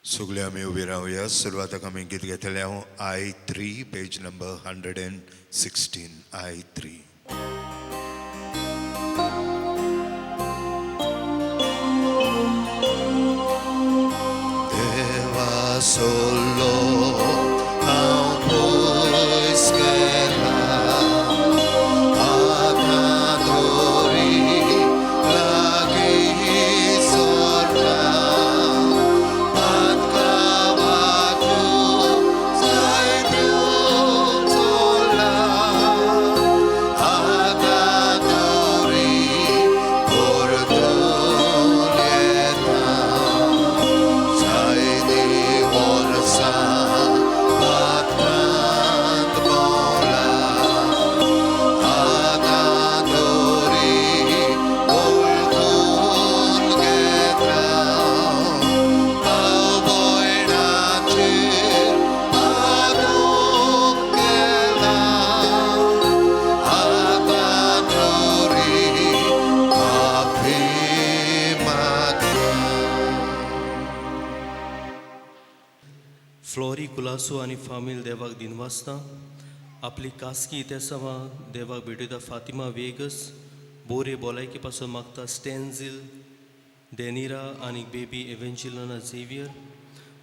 सगळे आम्ही उभी राहूया. सुरवाताक आम्ही गीत घेतले हांव I3 पेज नंबर 116 I3. देवा सोलो हांव पयस गेला फ्लोरी कुलासो आनी फामील देवाक दिनवासता आपली कास्की तेसवा देवाक भेटयता फातिमा वेगस बोरे भलायकी पासून मागता स्टेन्झिल डेनिरा आनी बेबी एव्हेंजिलिना झेवियर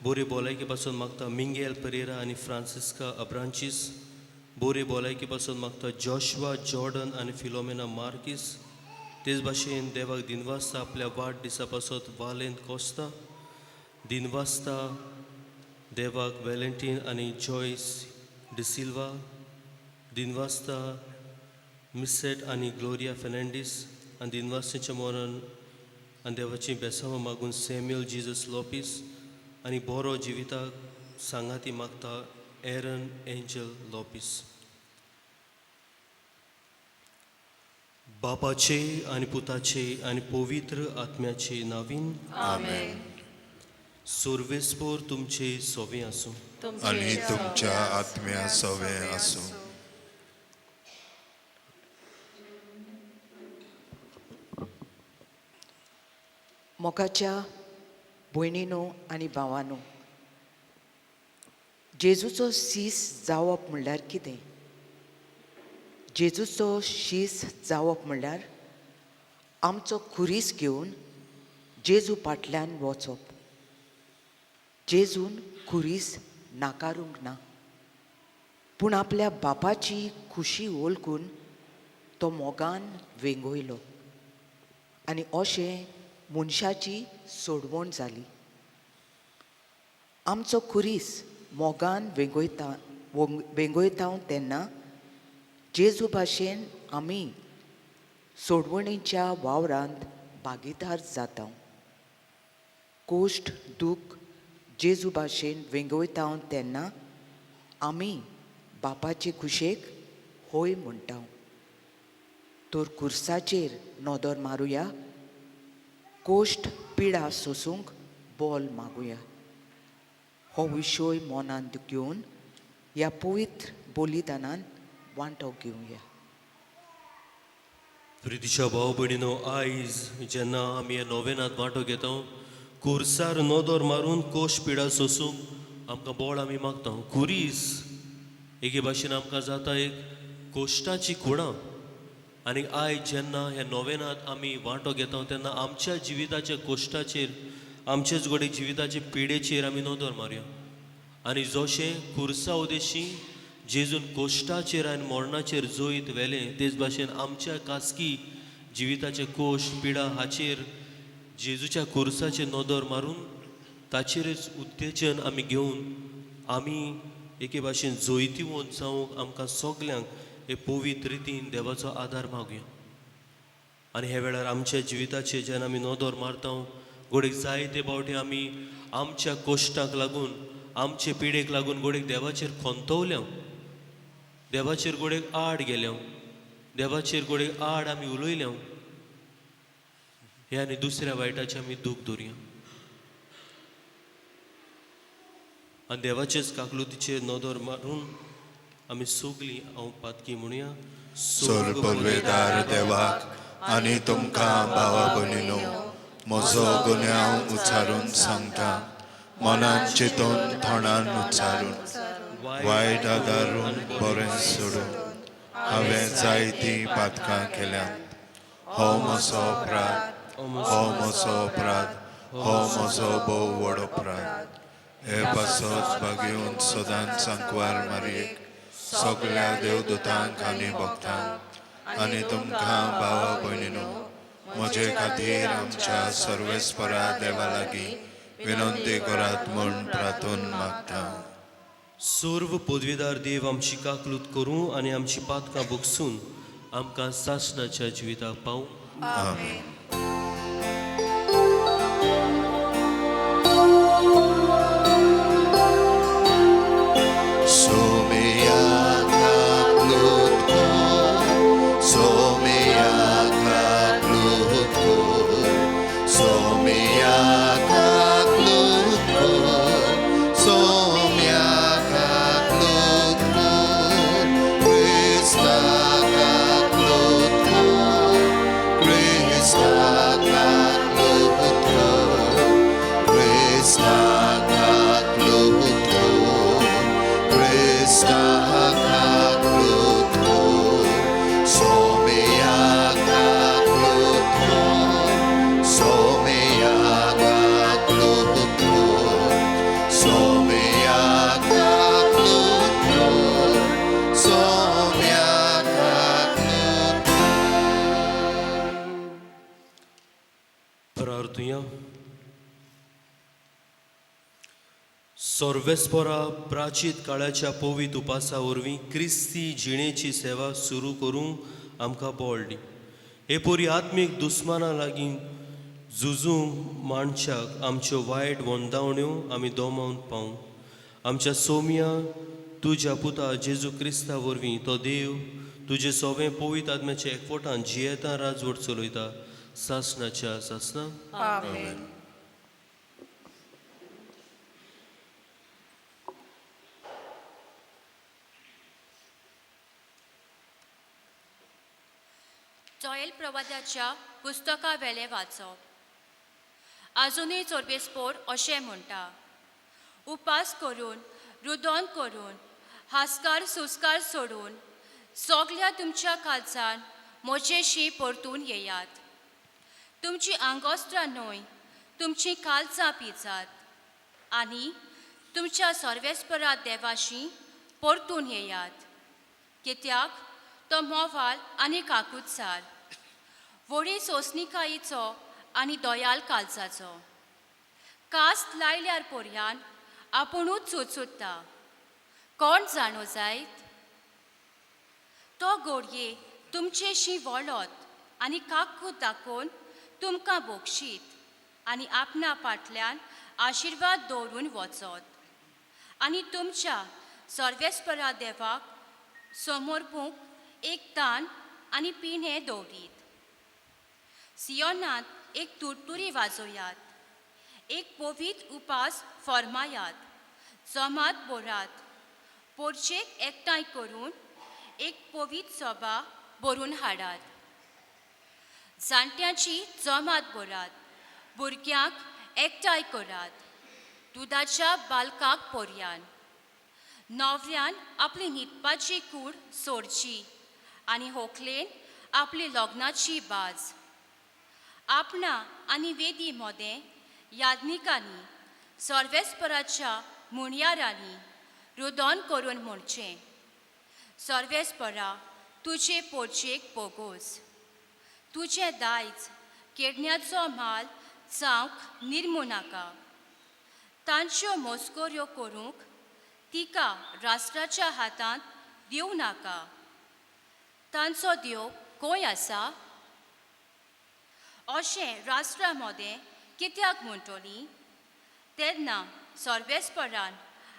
बोरे भलायकी पासून मागता मिंगेल पेरेरा आनी फ्रांसिस्का अब्रांचीस बोरे भलायकी पासून मागता जॉशुआ जॉर्डन आनी फिलोमेना मार्किस तेच भाशेन देवाक दिनवासता आपल्या वाडदिसा पासत वालेंत कोस्ता दिनवासता देवाक वेलेंटीन आनी जॉयस डिसिल्वा दिनवासता मिसेट आनी ग्लोरिया फेर्नांडीस आनी दिनवासतेच्या मोरान आनी देवाची बेसांवां मागून सॅम्युएल जीजस लॉपीस आनी बरो जिविताक सांगाती मागता एरन एंजल लॉपीस. बापाचे आनी पुताचे आनी पवित्र आत्म्याचे नावीन आमेन. सोर्वेस्पोर तुमचे सोवे आसूं आणि तुमच्या आत्म्या सवे आसूं. मोगाच्या भयणीनो आनी भावांनो, जेजूचो शीस जावप म्हणल्यार कितें? जेजूचो शीस जावप म्हणल्यार आमचो खुरीस घेवन जेजू फाटल्यान वचप. जेजून खुरीस नाकारूंक ना, पूण आपल्या बापाची खुशी ओळखून तो मोगान वेंगयलो आनी अशें मनशाची सोडवण जाली. आमचो खुरीस मोगान वेंगयता तेन्ना जेजू भाशेन आमी सोडवणीच्या वावरांत भागीदार जाता. कोश्ट दूख जेजू भाशेन वेंगयता तेन्ना आमी बापाचे कुशेक होय म्हणटा. तर कुर्साचेर नदर मारुया, कोश्ट पिडा सोसूंक बोल मागुया. हो विशय मनांत घेवन ह्या पवित्र बलिदानान वांटो घेवया. प्रितीच्या भाव भयणीनो, आयज जेन्ना आमी ह्या नोवेनांत वांटो घेता कुर्सार नोदोर मारून कोश पिडा सोसूंक आमकां बोळ आमी मागता. कुरीस एके भाशेन आमकां जाता एक कोश्टाची खुणां. आनी आयज जेन्ना ह्या नोवेनांत आमी वांटो घेता तेन्ना आमच्या जिविताच्या कोश्टाचेर आमचेच घोडे जिविताचे पिडेचेर आमी नोदोर मारया. आनी जशें कुर्सा उदेशी जेजून कोश्टाचेर आनी मोरणाचेर जोयत व्हेलें तेच भाशेन आमच्या कास्की जिविताचे कोश्ट पिडा हाचेर जेजूच्या कुर्साचेर नोदोर मारून ताचेरच उत्तेजन आमी घेवन आमी एके भाशेन जोयतीवंत जावंक आमकां सगल्यांक हे पवित्र रितीन देवाचो आदार मागुया. आनी हे वेळार आमच्या जिविताचे जेन्ना आमी नोदोर मारता घोडेक जायते फावटी आमी आमच्या कोश्टाक लागून आमचे पिडेक लागून घोडेक देवाचेर खोंतवल्या, देवाचेर घोडेक आड गेल्या, देवाचेर घोडेक आड आमी उलयल्या. हे आनी दुसऱ्या वायटाचे आमी दूख धरया. आनी देवाचेच काकलुतीचेर नदर मारून आमी सगलीं हांव पातकी म्हणुया. सोल पलवेदार देवाक आनी तुमकां भावा भयणीनो, म्हजो गुन्यांव उचारून सांगता. मनान चिंतून थोंडान उच्चारून वायट आदारून बरें सोडून हांवें जायतीं पातकां केल्यात हो म्हजो अपराध हो म्हजो अपराध हो म्हजो भोव व्हड अपराध हे पासत भाग्यून सदांच सांकवार मारयेक सगळ्या देवदूतांक आनी भक्तांक आनी तुमकां भावा भयणीनो म्हजे खातीर आमच्या सर्वेस्परा देवा लागीं विनंती करात म्हूण प्रार्थून मागता. सर्व पदवीदार देव आमची काकलूत करूं आनी आमची पातकां भोगसून आमकां सासणाच्या जिविताक पावूं. आमेन. प्रार्थुया. सर्वेस्परा प्राचीत काळाच्या पवित उपासा वरवीं क्रिस्ती जिणेची सेवा सुरू करूंक आमकां बळ दी. हे पोरी आत्मीक दुस्माना लागीं झुजूंक माणसाक आमच्यो वायट वंदावण्यो आमी दोमावन पावूं. आमच्या सोम्या तुज्या पुता जेजू क्रिस्ता वरवीं तो देव तुजे सगळे पवित आत्म्याच्या एकवटान जियेता राजवट चलयता सासणाच्या सासना. आमेन. जोएल प्रवाद्याच्या पुस्तका वेले वाचप. आजुनूय चोरबेस्पोर अशें म्हणटा, उपास करून रुदोन करून हास्कार सुस्कार सोडून सगळ्या तुमच्या काळजान म्हजेशी परतून येयात. तुमची आंगोस्त्रां न्हय तुमची काळजां पिजात आनी तुमच्या सर्वेस्परा देवाशी परतून येयात. कित्याक तो मोवाल आनी काकूतसार व्हडी सोंसणिकायेचो आनी दोयाल काळजाचो. कास्त लायल्यार पोरयान आपुणूच चुचुत्ता. कोण जाणो जायत? तो घोडये तुमचेशी वळत आनी काकूत दाखोवन तुमकां बोगशीत आनी आपणा फाटल्यान आशिर्वाद दवरून वचत आनी तुमच्या सर्वेस्परा देवाक समर्पूंक एक तान आनी पिणे दवरीत. सियोनांत एक तुरतुरी वाजोयात, एक पवित्र उपास फर्मायात, जमात बोरात, पोरचेक एकठांय करून एक पवित्र सभा भरून हाडात. जाणट्यांची जमात बोरात, भुरग्यांक एकठांय करात, दुदाच्या बालकाक पोरयान. न्हवऱ्यान आपली न्हिदपाची कूड सोडची आनी व्हंकलेन आपली लग्नाची बाज. आपणा आनी वेदी मोदें याज्ञिकांनी सर्वेस्पराच्या मुणयारांनी रुदोन करून म्हणचें, सर्वेस्परा तुजे पोरचेक बोगोस. तुजे दायज केडण्याचो माल जावंक निर्मू नाका. तांच्यो मस्कोऱ्यो करूंक तिका राष्ट्राच्या हातांत दिवं नाका. तांचो देव खंय आसा? अशें राष्ट्रा मोदें कित्याक म्हणटली? तेन्ना सर्वेस्परान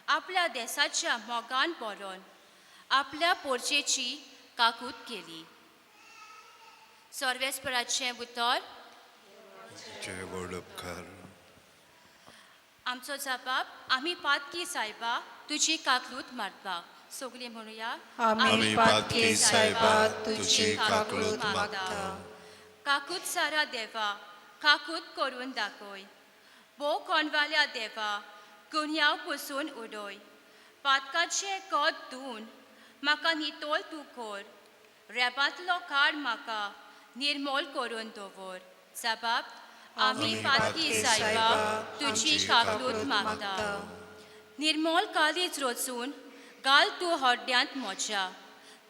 आपल्या देशाच्या मोगान बरोवन आपल्या पोरचेची काकूत केली. सर्वेस्पराचें उतर. जय व्हड उपकार. आमचो जबाब आमी पातकी सायबा तुजी काकलूत मारपाक. सगळीं म्हणुया, आमी पातकी सायबा तुजी काकलूत मागता. काकूत सारा देवा काकूत करून दाखय. भोव कोणवाल्या देवा गुन्यांव पुसून उडोय पातकाचे कत धुवन म्हाका नितोल तूं कोर रेबांतलो काळ म्हाका निर्मोल करून दवर जबाब आमी पातकी सायबा तुजी काकलूत मागता निर्मोल कालीच रचून घाल तूं हड्ड्यांत म्हज्या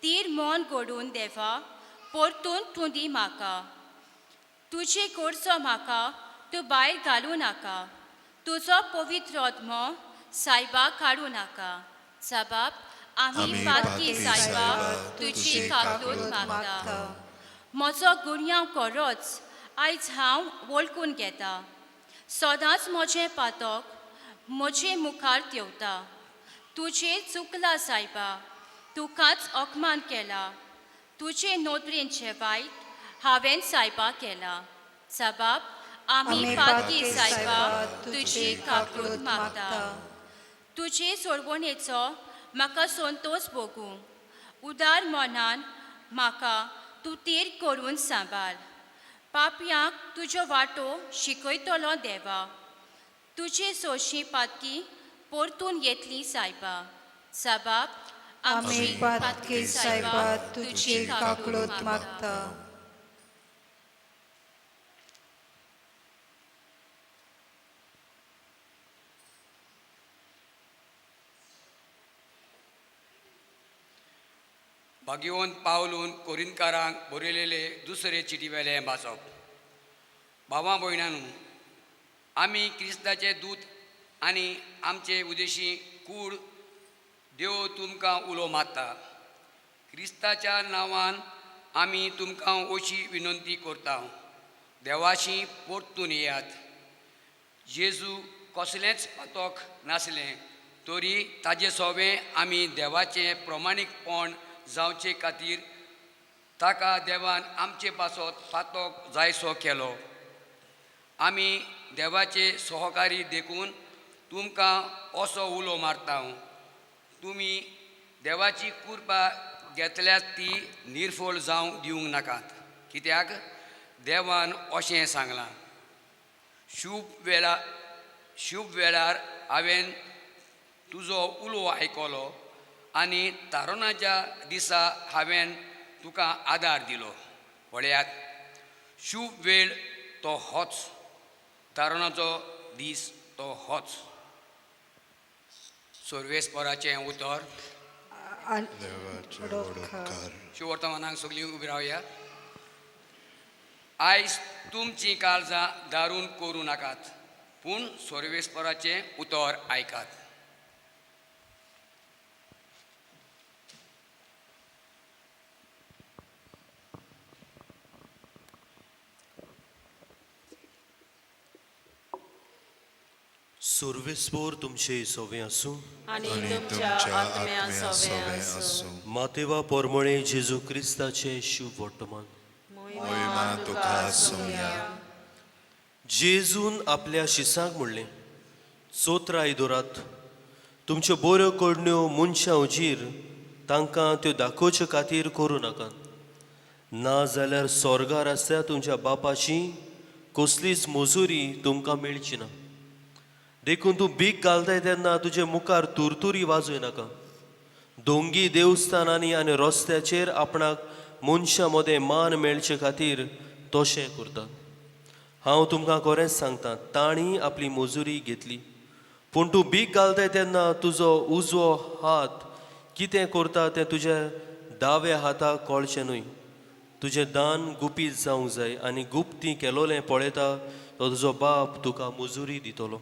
तीर मन घडून देवा परतून तूं दी म्हाका तुजे गोडसो म्हाका तूं भायर घालूं नाका तुजो पवित्र आत्मो सायबा काडूं नाका जबाब आमी पातकी सायबा तुजी काकलूत मागता म्हजो गुन्यांव खरोच आयज हांव वळखून घेता सदांच म्हजें पातक म्हजे मुखार देंवता तुजें चुकला सायबा तुकाच अपमान केला तुजे नोदरेंचें वायट हांवें सायबा केला जबाब आमी पातकी सायबा तुजी काकलूत मागता तुजे सोडवणेचो म्हाका संतोश भोगूंक उदार मनान म्हाका तूं तीर करून सांबाळ पापयांक तुजो वाटो शिकयतलो देवा तुजे सोशी पातकी परतून येतली सायबा जबाब आमी पातकी सायबा तुजी काकलूत मागता भाग्यवंत पावलून कोरिंदकारांक बरयलेले दुसरे चिटीवेलें वाचप भावां भयणांनो आमी क्रिस्ताचे दूत आनी आमचे उदेशी कूड देव तुमकां उलो मारता क्रिस्ताच्या नांवान आमी तुमकां अशी विनंती करता देवाशी परतून येयात जेजू कसलेंच पातक नासलें तरी ताजे सोबें आमी देवाचें प्रमाणीकपण जावचे खातीर ताका देवान आमचे पासत पातक जायसो केलो आमी देवाचे सहकारी देखून तुमकां असो उलो मारता तुमी देवाची कृपा घेतल्यार ती निर्फळ जावंक दिवंक नाकात कित्याक देवान अशें सांगलां शुभ वेळार हांवें तुजो उलो आयकलो आनी तारुणाच्या दिसा हांवें तुका आदार दिलो पळयात शुभ वेळ तो होच तारुणाचो दीस तो होच सर्वेस्पराचें उतर देवाचे वडोदकार शिवर्तमानाक सगळीं उबी रावया आयज तुमचीं काळजां दारून करूं नाकात पूण सर्वेस्पराचें उतर आयकात सर्वेस्पोर तुमचे सोवे आसूं आनी आणि तुमच्या आत्म्या सोवे आसूं मातेवा पोरमणे जेजू क्रिस्ताचे शुभ वर्तमान महिमा तुका सोया जेजून आपल्या शिसांक म्हणलें चोत्रा आयदोरात तुमच्यो बऱ्यो कडण्यो मनशां उजीर तांकां त्यो दाखोवचे खातीर करूं नाका ना जाल्यार स्वर्गार आसल्या तुमच्या बापाची कसलीच मजुरी तुमकां मेळची ना देखून तूं भीक घालताय तेन्ना तुजे मुखार तुरतुरी वाजूय नाका दोंगी देवस्थानांनी आनी रस्त्याचेर आपणाक मनशां मदें मान मेळचे खातीर तशें करता हांव तुमकां खरेंच सांगता तांणी आपली मजुरी घेतली पूण तूं भीक घालताय तेन्ना तुजो उजवो हात कितें करता तें तुज्या दाव्या हाताक कळचें न्हय तुजें दान गुपीत जावंक जाय आनी गुप्ती केलोलें पळयता तो तुजो बाप तुका मजुरी दितलो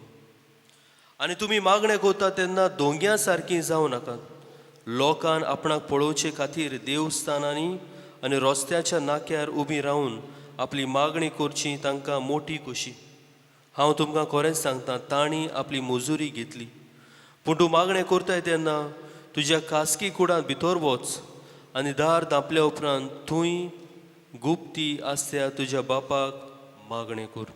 आनी तुमी मागणें करता तेन्ना दोंग्या सारकीं जावं नाकात लोकांक आपणाक पळोवचे खातीर देवस्थानांनी आनी रस्त्याच्या नाक्यार उबी रावन आपली मागणी करची तांकां मोठी कशी हांव तुमकां खरेंच सांगता तांणी आपली मजुरी घेतली पूण तूं मागणें करताय तेन्ना तुज्या खासगी कुडांत भितर वच आनी दार धांपल्या उपरांत थंय गुप्ती आसत्या तुज्या बापाक मागणें कर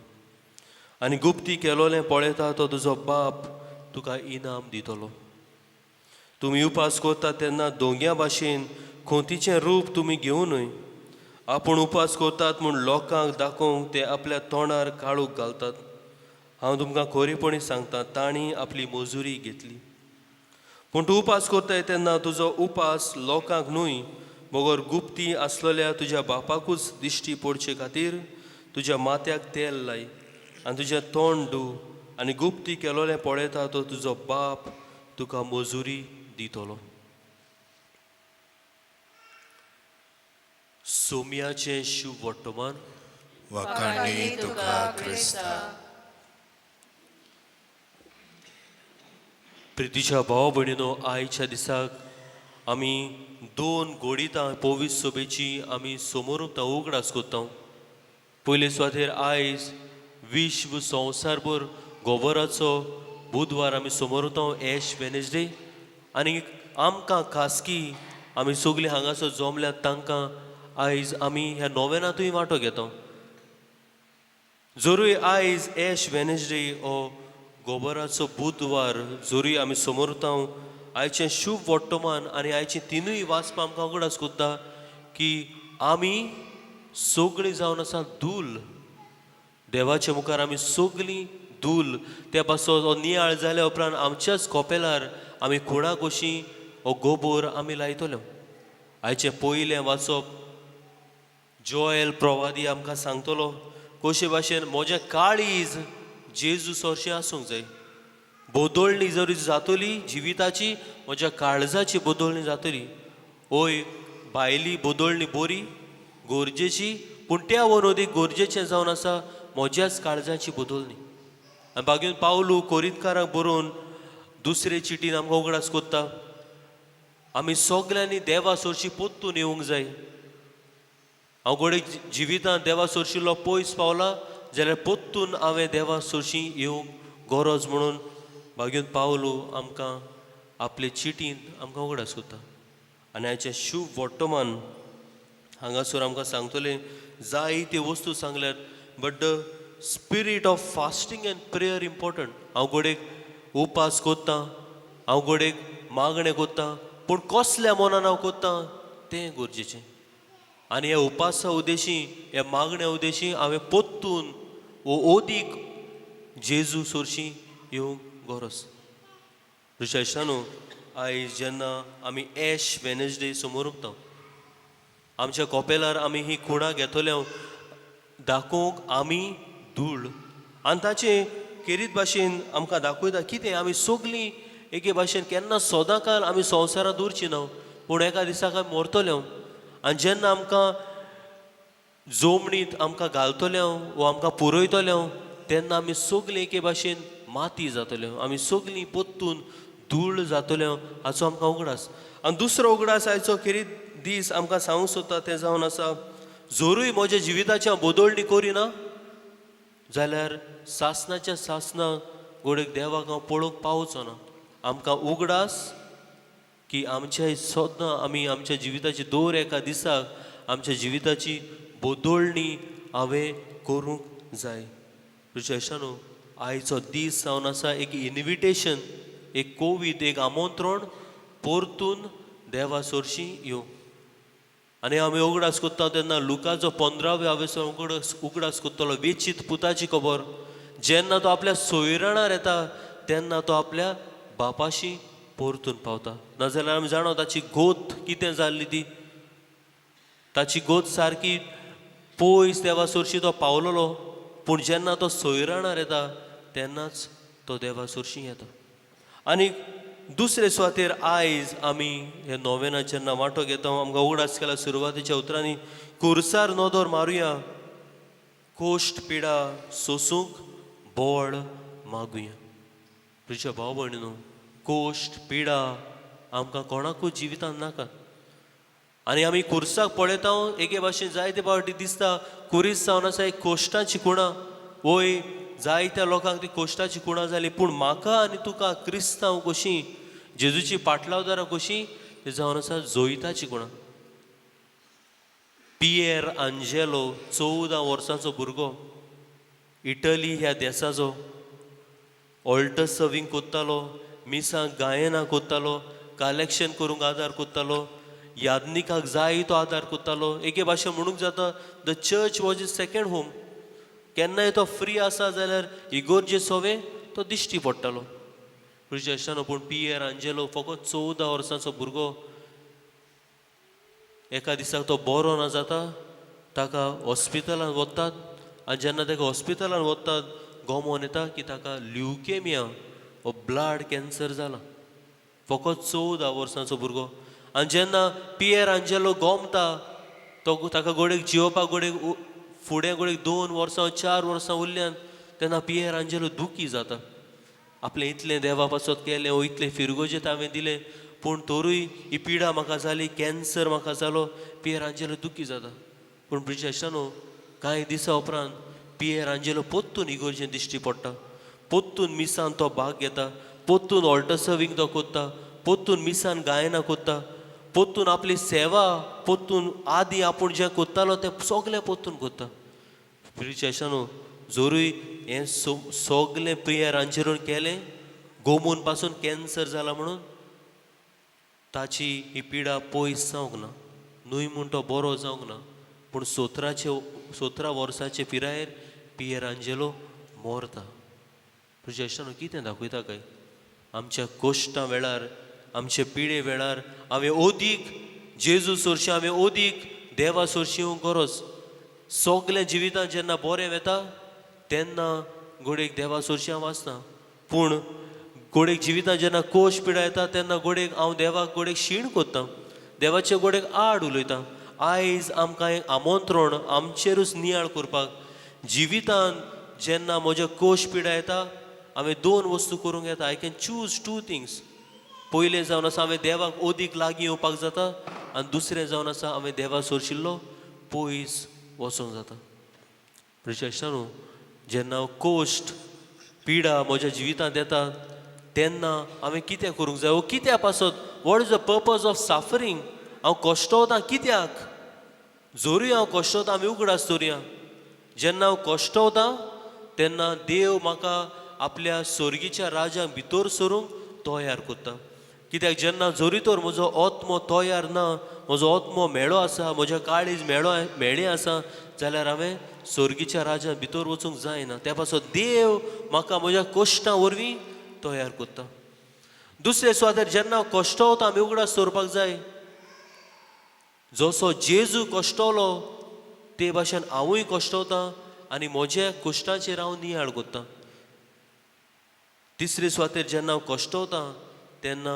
आनी गुप्ती केलोलें पळयता तो तुजो बाप तुका इनाम दितलो तुमी उपास करता तेन्ना दोंग्या भाशेन खोंतीचें रूप तुमी घेवं न्हय आपूण उपास करतात म्हूण लोकांक दाखोवंक ते आपल्या तोंडार काळूक घालतात हांव तुमकां खरेपणी सांगता, ताणी आपली मजुरी घेतली. पूण तूं उपास करताय तेन्ना तुजो उपास लोकांक न्हूय, बगर गुप्ती आसलेल्या तुज्या बापाकूच दिश्टी पडचे खातीर तुज्या माथ्याक तेल लाय आनी तुजें तोंड धुव, आनी गुप्ती केलोलें पळयता तो तुजो बाप तुका मजुरी दितलो. सोम्याचें शुभ वर्तमान. वखाणी तुका क्रिस्ता. प्रितीच्या भाव भयणीनो, आयच्या दिसाक आमी 2 घोडितां पोवीस सोबेची आमी समोर उगडास कोत्ता. पयले सुवातेर आयज विश्व संवसारभर गोबराचो बुधवार आमी समोर एश वेनेसडे, आनी आमकां खासगी आमी सगळीं हांगासर जमल्यात तांकां आयज आमी ह्या नोवेनांतूय वांटो घेता. जरूय आयज एश वेनेसडे हो गोबराचो बुधवार जरूय आमी समोर आयचें शुभ वर्तमान आनी आयचीं तिनूय वाचपां आमकां उगडास कोत्ता की आमी सगळीं जावन आसा धूल. देवाच्या मुखार आमी सगळीं धूल. त्या पासून हो नियाळ जाल्या उपरांत आमच्याच कोपेलार आमी खुणा कशी हो गोबोर आमी लायतल्यो. आयचें पयलें वाचप जोएल प्रवादी आमकां सांगतलो कशे भाशेन म्हजें काळीज जेजू सोरशें आसूंक जाय. बदोळणी जरी जातली जिविताची, म्हज्या काळजाची बदोळणी जातली. ओय, भायली बदोळणी बरी गरजेची, पूण त्या वरोदी गरजेचें जावन आसा म्हज्याच काळजाची बदोळणी. आनी बागेन पावलू कोरिंतकारांक बरोवन दुसरे चिटीन आमकां उगडास कोत्ता, आमी सगल्यांनी देवा सोरशी पोत्तून येवंक जाय. हांव घोडे जिवितांत देवा सोरशिल्लो पयस पावला जाल्यार पोत्तून हांवें देवा सोरशी येवंक गरज म्हणून बागेन पावलू आमकां आपले चिटीन आमकां उगडास कोत्ता. आनी हाचें शुभ वर्तमान हांगासर आमकां सांगतले जायते वस्तू सांगल्यात, but the spirit of fasting and prayer important. हांव घोडेक उपास कोत्ता, हांव घोडेक मागणें कोत्ता, पूण कसल्या मनान हांव कोत्ता तें गरजेचें. आनी ह्या उपासा उद्देशी, ह्या मागण्या उद्देशी हांवें पोत्तून वो ओदीक जेजू सोरशी येवंक गरज. दुसऱ्या दिसांनू आयज जेन्ना आमी एश वेनेसडे समोर उगता, आमच्या कोपेलार आमी ही खुणां घेतल्यो दाखोवंक आमी धूळ. आनी ताचे खेरीत भाशेन आमकां दाखयता कितें आमी सगळीं एके भाशेन केन्ना सोदां काल आमी संवसारांत उरची ना, पूण एका दिसाक आमी मरतल्यो. आनी जेन्ना आमकां जमणींत आमकां घालतल्यो वो आमकां पुरयतल्यो तेन्ना आमी सगळीं एके भाशेन माती जातल्यो, आमी सगळीं पोत्तून धूळ जातल्यो हाचो आमकां उगडास. आनी दुसरो उगडास आयचो खेरीत दीस आमकां सांगूंक सोदता तें जावन आसा, जरूय म्हज्या जिविताची हांव बदोळणी करिना जाल्यार सासणाच्या सासणाक घोडेक देवाक हांव पळोवंक पावचो ना. आमकां उगडास की आमच्या सोदां आमी आमच्या जिविताची दर एका दिसाक आमच्या जिविताची बदोळणी हांवें करूंक जाय. रुचेशानू आयचो दीस जावन आसा एक इन्विटेशन, एक कोवीद, एक आमंत्रण परतून देवा सोरशी येवं. आनी आमी उगडास कोत्ता तेन्ना लुकाचो 15वे हांवें उगडास कोत्तलो वेचीत पुताची खबर. जेन्ना तो आपल्या सोयराणार येता तेन्ना तो आपल्या बापाशी परतून पावता. नाजाल्यार आमी जाणो ताची गोत कितें जाल्ली ती. ताची गोत सारकी पयस देवा सोरशी तो पावलोलो, पूण जेन्ना तो सोयराणार येता तेन्नाच तो देवा सोरशी येता. आनी दुसरे सुवातेर आयज आमी हे नोवेनांत जेन्ना वांटो घेता आमकां उगडास केला सुरवातीच्या उतरांनी, कुर्सार नोदोर मारुया, कोश्ट पिडा सोसूंक बोळ मागुया. तुज्या भाव भयणीनो, कोश्ट पिडा आमकां कोणाकूच जिवितांत नाका. आनी आमी कुर्साक पळयता एके भाशेन जायते फावटी दिसता कुरीस जावन आसा एक कोश्टाची कुणां. वय जायत्या लोकांक ती कोश्टाची कुणां जाली, पूण म्हाका आनी तुका क्रिस्तांव कशी, जेजूची पाटलावदारां कशी, ते जावन आसा जोईताची कुणां. पिएर आंजेलो 14 वर्सांचो भुरगो, इटली ह्या देशाचो, ऑल्टर सर्विंग कोत्तालो, मिसांक गायनां कोत्तालो, कलेक्शन करूंक आदार कोत्तालो, यादनिकाक जाय तो आदार कोत्तालो. एके भाशेन म्हणूंक जाता the church was is second home. केन्नाय तो फ्री आसा जाल्यार इगोर्जे सोवे तो दिश्टी पडटलो. पुढच्या इश्टानो पूण पियर आंजेलो फकत 14 वर्सांचो भुरगो एका दिसाक तो बरो ना जाता ताका हॉस्पिटलान वतात आनी जेन्ना ताका हॉस्पिटलान वतात गोमोन येता की ताका ल्युकेमिया हो ब्लड कॅन्सर जाला. फकत 14 वर्सांचो भुरगो. आनी जेन्ना पियर आंजेलो गोमता तो ताका गोडेक जिवपाक गोडेक फुडें गोडेक 2 वर्सां 4 वर्सां उरल्यान तेन्ना पियर आंजेलो दुखी जाता. आपलें इतलें देवा पासत केलें वो इतलें फिरगोजेत हांवें दिलें पूण तोरूय ही पिडा म्हाका जाली कॅन्सर म्हाका जालो. पियर आंजेलो दुखी जाता. पूण ब्रिजेशानो कांय दिसां उपरांत पियर आंजेलो पोत्तून इगोर्जेन दिश्टी पडटा. पोत्तून मिसान तो भाग घेता. पोत्तून ऑल्टर सर्विंग तो कोत्ता. पोत्तून मिसान गायनां कोत्ता. पोत्तून आपली सेवा पोत्तून आदी आपूण जें कोत्तालो तें सोगलें पोत्तून कोत्ता. ब्रिजेशानो जोरूय हें सोगलें पियर आंजेलोन केलें गोमून पासून कॅन्सर जाला म्हणून ताची ही पिडा पयस जावंक ना. न्हूय म्हूण तो बरो जावंक ना. पूण 17 वर्साचे पिरायेर पियर आंजेलो मोरता. तुज्या इश्टानो कितें दाखयता काय आमच्या कोश्टां वेळार आमचे पिडे वेळार हांवें ओदीक जेजू सोर्शी हांवें ओदीक देवा सोर्शी येवंक गरज. सोगलें जिवितांत जेन्ना बरें वेता तेन्ना गोडेक देवा सोर्शी हांव वाचना. पूण गोडेक जिवितांत जेन्ना कोश पिडा येता तेन्ना गोडेक हांव देवाक गोडेक शीण कोत्ता. देवाचे गोडेक आड उलयता. आयज आमकां एक आमंत्रण आमचेरूच नियाळ करपाक. जिवितांत जेन्ना म्हज्या कोश पिडा येता हांवें 2 वस्तू करूंक येता. I can choose 2 things. पयलें जावन आसा हांवें देवाक ओदीक लागीं येवपाक जाता आनी दुसरें जावन आसा हांवें देवा सोरशिल्लो पयस वचोंक जाता. प्रिशेशानू जेन्ना हांव कोश्ट पिडा म्हज्या जिवितांत येता तेन्ना हांवें कितें करूंक जाय वो कित्या पासत what is the purpose of suffering. हांव कश्टवतां कित्याक. जोरूय हांव कश्टवतां आमी उगडास दवरया. जेन्ना हांव कश्टवतां तेन्ना देव म्हाका आपल्या सोर्गीच्या राज्याक भितर सरूंक तयार कोत्ता. कित्याक जेन्ना जोरी तर म्हजो आत्मो तयार ना म्हजो आत्मो मेळो आसा म्हज्या काळीज मेळ्ळें आसा जाल्यार हांवें सोर्गीच्या राज्याक भितर वचूंक जायना. त्या पासत देव म्हाका म्हज्या कश्टां वरवीं तयार कोत्ता. दुसरे सुवातेर जेन्ना हांव कश्टवतां आमी उगडास दवरपाक जाय. जसो जेजू कश्टवलो ते भाशेन हांवूय कश्टवतां आनी म्हज्या कश्टाचेर हांव नियाळ कोत्तां. तिसरे सुवातेर जेन्ना हांव कश्टवतां तेन्ना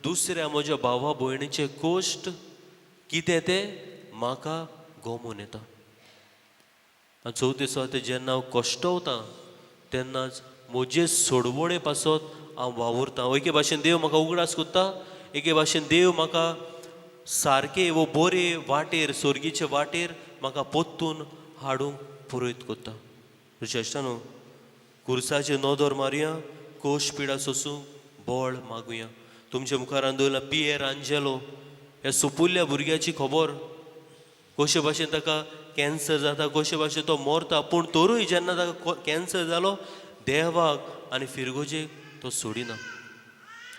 दुसऱ्या म्हज्या भावा भयणीचे कोश्ट कितें तें म्हाका गोमून येता. आनी चवथे सुवातेर जेन्ना हांव कश्टवतां तेन्नाच म्हजे सोडवणे पासत हांव वावुरतां. एके भाशेन देव म्हाका उगडास कोत्ता. एके भाशेन देव म्हाका सारके वो बरे वाटेर सोर्गीचे वाटेर म्हाका पोत्तून हाडूंक पुरयत कोत्ता. श्रेश्ठानो कुर्साचे नोदोर मारया. कोश पिडा सोसूंक बोळ मागुया. तुमच्या मुखार दवरला पियर आंजेलो ह्या सुपुल्ल्या भुरग्याची खबर कशे भाशेन ताका कॅन्सर जाता कशे भाशेन तो मरता. पूण तोरूय जेन्ना ताका कॅन्सर जालो देवाक आनी फिरगोजेक तो सोडिना.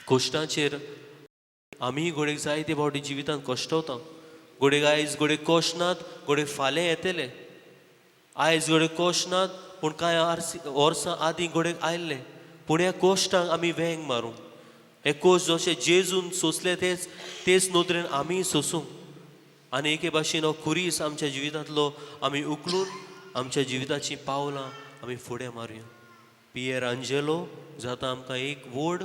कोश्टाचेर आमी घोडेक जायते फावटी जिवितांत कश्टवता. घोडेक आयज घोडेक कोश नात घोडेक फाल्यां येतले. आयज घोडेक कोश नात पूण कांय वर्सां आदीं घोडेक आयल्ले. पूण ह्या कोश्टांक आमी वेंग मारूं. हे कोश जशे जेजून सोंसले तेच नोदरेन आमी सोसूं. आनी एके भाशेन हो खुरीस आमच्या जिवितांतलो आमी उखलून आमच्या जिविताचीं पावलां आमी फुडें मारुया. पियर आंजेलो जाता आमकां एक व्हड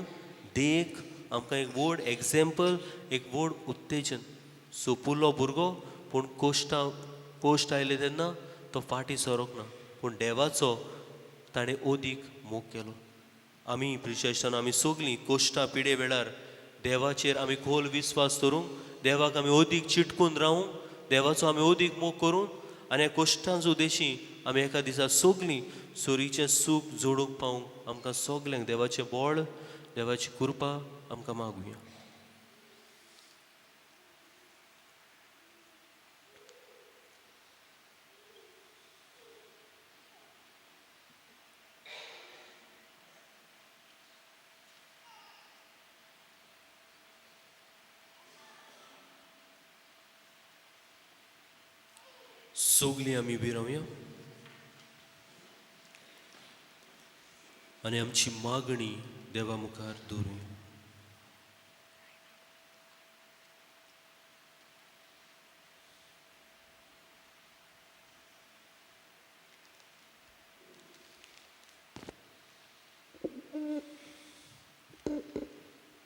देख आमकां एक व्हड एग्जाम्पल एक व्हड उत्तेजन. सोपुल्लो भुरगो पूण कोश्ट आयले तेन्ना तो फाटीं सरोंक ना. पूण देवाचो ताणें ओदीक मोग केलो. आमी प्रिशेशान आमी सगलीं कोश्टा पिडे वेळार देवाचेर आमी खोल विस्वास दवरूंक देवाक आमी ओदीक चिटकून रावूंक देवाचो आमी ओदीक मोग करूं आनी ह्या कोश्टांचो उद्देशी आमी एका दिसा सगलीं सोरीचें सूख जोडूंक पावूंक आमकां सगल्यांक देवाचें बोळ देवाची कृपा आमकां मागुया. सगलीं आमी उबी रावया. आनी आमची मागणी देवा मुखार दवरूया.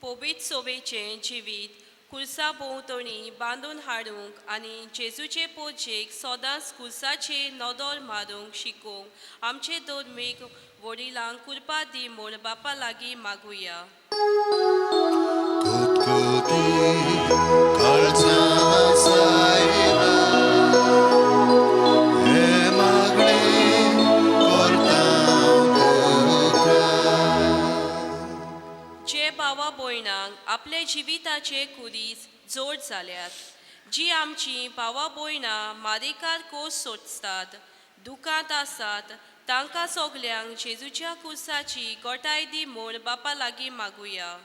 पवित्र सोबेचें जिवीत कुर्सा भोंवतणी बांदून हाडूंक आनी जेजूचे पोजेक सदांच कुर्साचेर नदर मारूंक शिकोवंक आमचे धर्मीक वडिलांक कृपा दी म्हूण बापा लागीं मागुया. कुतकुती काळजा सायबा, हे मागणे करता तुका. जे भावा भयणांक आपले जिविताचे कुडीस जोड जाल्यात, जी आमची भावा भयणां मारिकार कोस सोडतात, दुखांत आसात, तांकां सगल्यांक जेजूच्या कुर्साची गोठाय दी म्हूण बापा लागीं मागुया.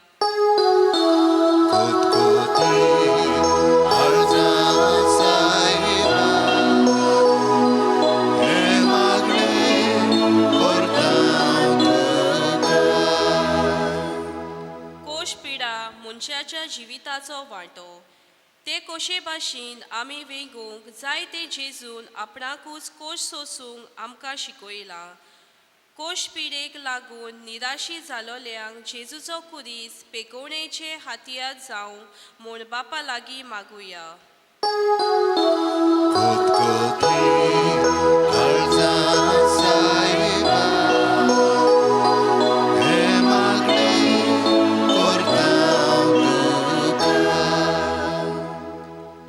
कुतकुती काळजा सायबा, हे मागणे करता तुका. कोश पिडा मनशाच्या जिविताचो वांटो. ते कशे भाशेन आमी वेगूंक जाय ते जेजून आपणाकूच कोश सोसूंक आमकां शिकयलां. कोश पिडेक लागून निराशी जालोल्यांक जेजूचो कुरीस पेकोवणेचे हातयार जावं म्हूण बापा लागीं मागुया. कुतकुती काळजा सायबा, हे मागणे करता तुका.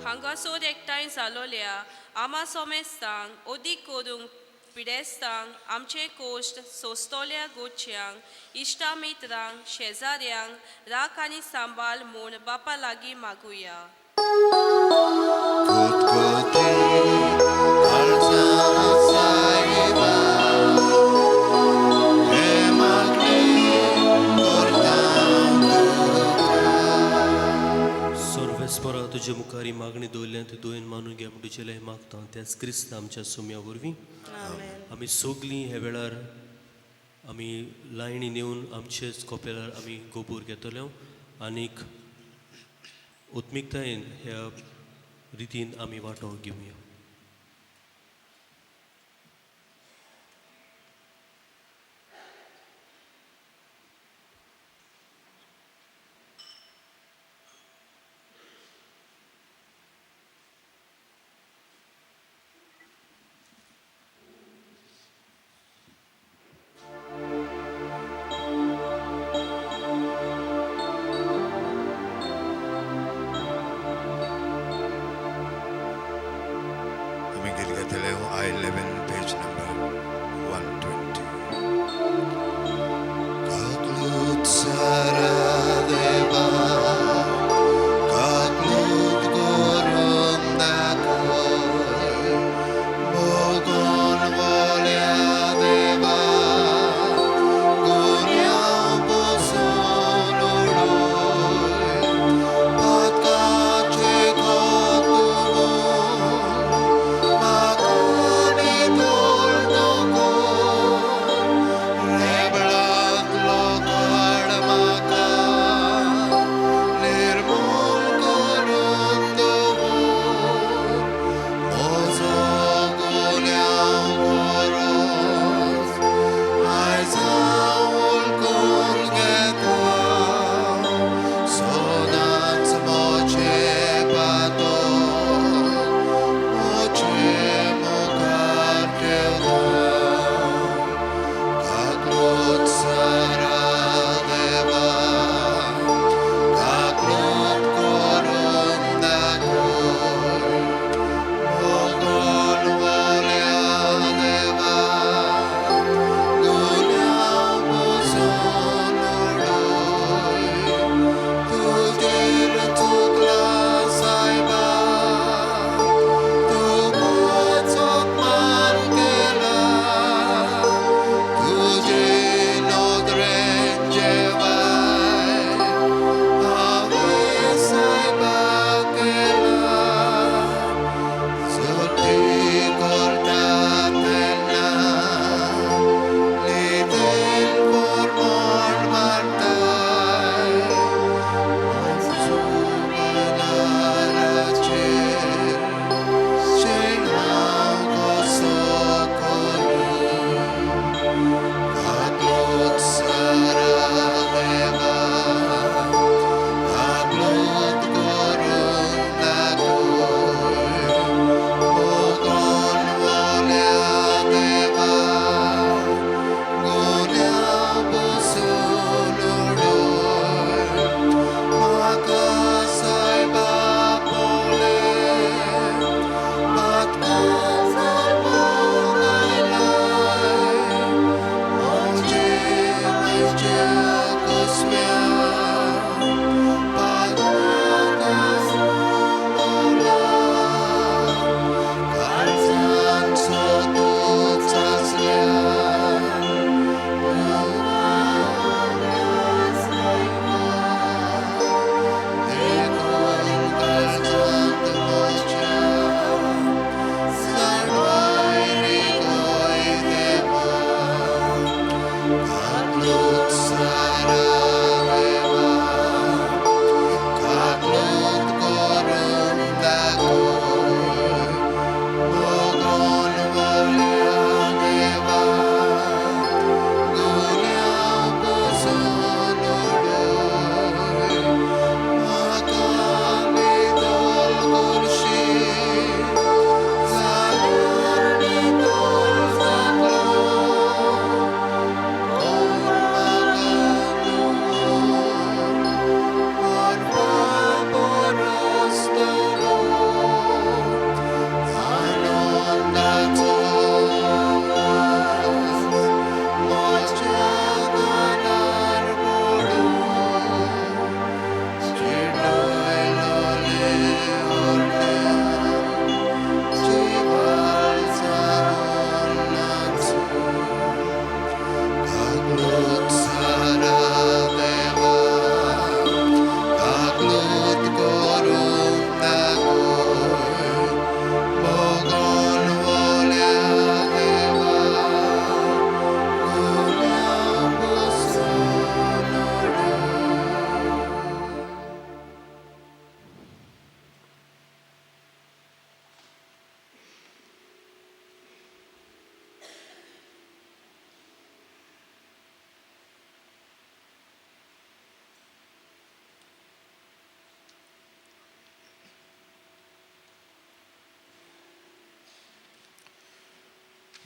हांगासर एकठांय जालोल्या आमा सोमेस्तांक अदीक करूंक पिडेस्तांक आमचे कोश्ट सोंसतोल्या गोडच्यांक इश्टा मित्रांक शेजाऱ्यांक राख आनी सांबाळ म्हूण बापा लागीं मागुया. कुतकुती काळजा सायबा, हे मागणे करता तुका. सर्वेस्परा तुजे मुखारी मागणी दवरल्या ती दोन मानून घे म्हूण तुजे लय मागता. त्याच क्रिस्त आमच्या सुम्या वरवीं आमी सगलीं हे वेळार आमी लायणी नेवन आमचेच कोपेलार आमी गोबूर घेतलो आनीक उत्मिकतायेन ह्या रितीन आमी वांटो घेवया. आमी गीत घेतले I11 पेज नंबर 120. काकलूत सारा देवा, काकलूत करून दाखय, भोगून बोल्या देवा, गुन्यांव बसून उडोय, पातकाचे कोतुगून मागणी तोड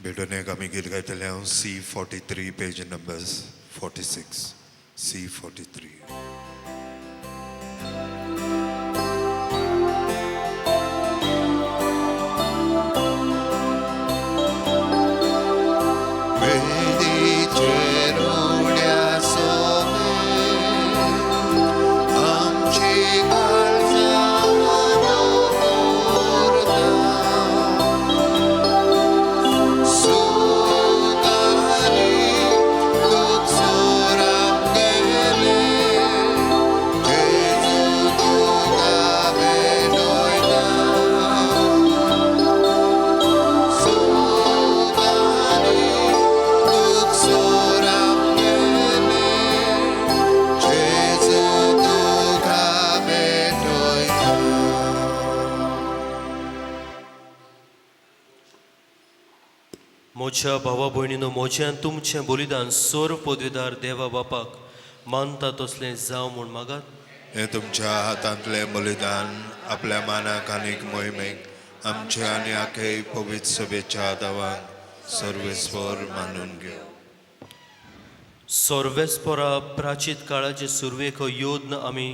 बेडोनेक आमी गीत गायतले हांव C43 पेज नंबर 46 C43. मोच्या भावा भयणीनो, मोचें तुमचें बलिदान सर्व पदवीदार देवा बापाक मानता तसलें जावं म्हूण मागात. हे तुमच्या हातांतले बलिदान आपल्या मानाक आनीक मोहिमेक आमचे आनी आखे पवित्र सभेच्या दावाक सर्वेस्वर मानून घेव. सर्वेस्परा प्राचीत काळाचे सुरवेक योद्न आमी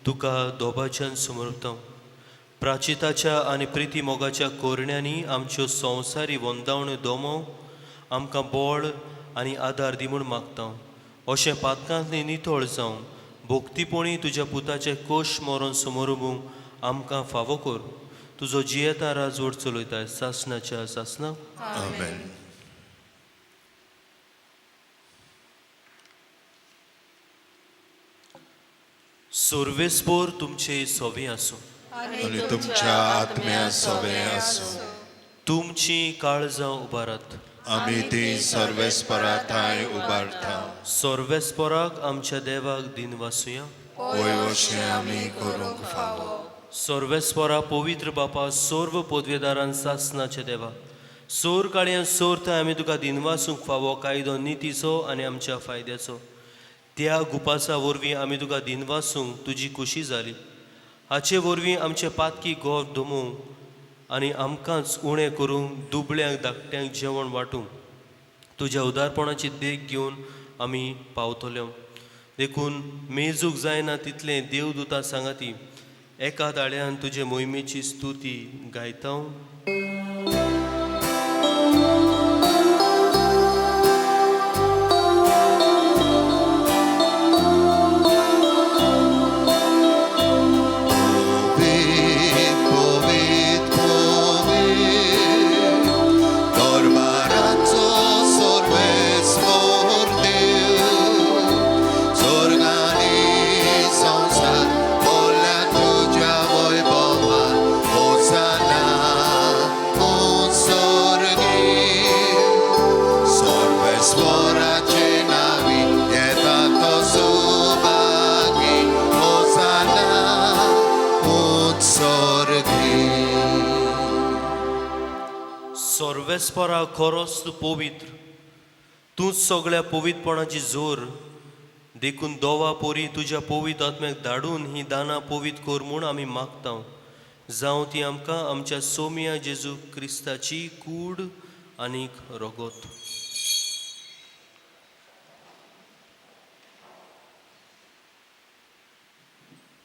तुका दोबाच्यान समर्पता. प्राचिताच्या आनी प्रिती मोगाच्या कोरण्यांनी आमच्यो संवसारी वंदावण्यो दोमो आमकां बळ आनी आदार दी म्हूण मागता. अशें पातकांतली नितळ जावं भोक्तीपणी तुज्या पुताचे कोश मरण समोरूंक आमकां फावो कर. तुजो जियेता राजवट चलयताय सासणाच्या सासणाक. आमेन. सर्वेस्पर तुमचे सोबे आसूं. आनी तुमच्या आत्म्या सोबे आसूं. तुमची काळजां उबारात. आमी ती सर्वेस्परा थंय उबारता. सर्वेस्पराक आमच्या देवाक दिन वासुया. वय अशें आमी करूंक फावो. सर्वेस्परा पवित्र बापा, सर्व पदवेदारान सासनाचे देवा, सोर काळ्यान सोर थंय आमी तुका दिनवासूंक फावो कायदो नितीचो आनी आमच्या फायद्याचो. त्या गुपासा वरवीं आमी तुका दिनवासूंक तुजी खुशी जाली. हाचे वरवीं आमचे पातकी गोव धुमूंक आनी आमकांच उणें करूंक दुबळ्यांक धाकट्यांक जेवण वांटूंक तुज्या उदारपणाची देख घेवन आमी पावतल्यो. देखून मेजूक जायना तितलें देवदूता सांगाती एका ताळ्यान तुजे मोहिमेची स्तुती गायता. सर्वेस्परा खरोच तूं पवित्र, तूंच सगळ्या पवित्रपणाची जोर. देखून दोवा पोरी तुज्या पवित्र आत्म्याक धाडून ही दानां पवित्र कर म्हूण आमी मागता. जावं ती आमकां आमच्या सोमिया जेजू क्रिस्ताची कूड आनीक रगत.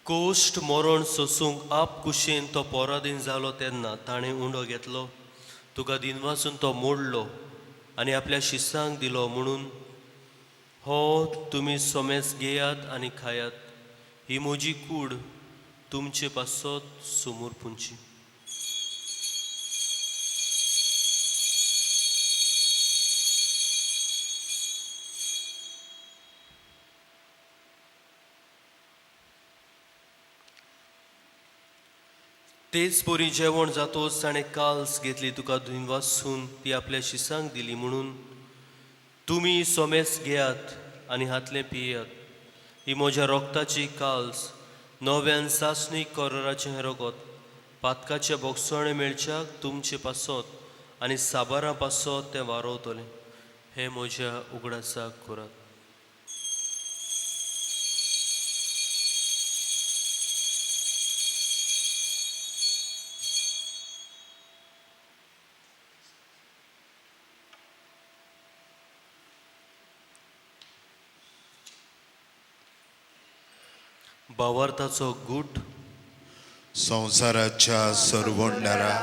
कोश्ट मरण सोसूंक आप कुशेन तो पोरादीन जालो तेन्ना ताणें उंडो घेतलो. तुका दिनवासून तो मोडलो आनी आपल्या शिसांक दिलो म्हणून हो तुमी सोमेस घेयात आनी खायात. ही म्हजी कूड तुमचे पासत समोर पुंची. तेच पोरी जेवण जातोच ताणें काल्स घेतली. तुका दिनवासून ती आपल्या शिसांक दिली म्हणून तुमी सोमेस घेयात आनी हातलें पियेयात. ही म्हज्या रोगताची काल्स, नव्यान सासणीक कोराचें हें रगत, पातकाचे बोगसणे मेळच्याक तुमचे पासत आनी साबारां पासत तें वारोवतलें. हें म्हज्या उगडासाक करात. भावार्थाचो गूट संवसाराच्या सर्वोंडारा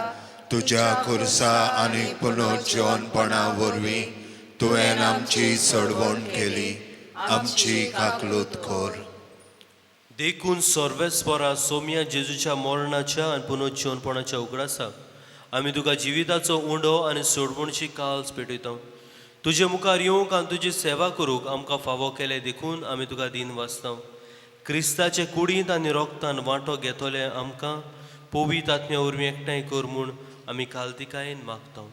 तुझ्या खुर्सा आनी पुनर्जीवनपणा वरवीं तुवें आमची चडवण केली, आमची काकलूत खोर. देखून सर्वेस्परा सोम्या जेजूच्या मरणाच्या आनी पुनर्जीवनपणाच्या उगडासाक आमी तुका जिविताचो उंडो आनी सोडवणची काल्स पेटयता. तुजे मुखार येवंक आनी तुजी सेवा करूंक आमकां फावो केले देखून आमी तुका दिन वाचता. क्रिस्ताचे कुडींत आनी रोगतान वांटो घेतले आमकां पवित्र आत्म्या वरवीं एकठांय कर म्हूण आमी खालतिकायेन मागता.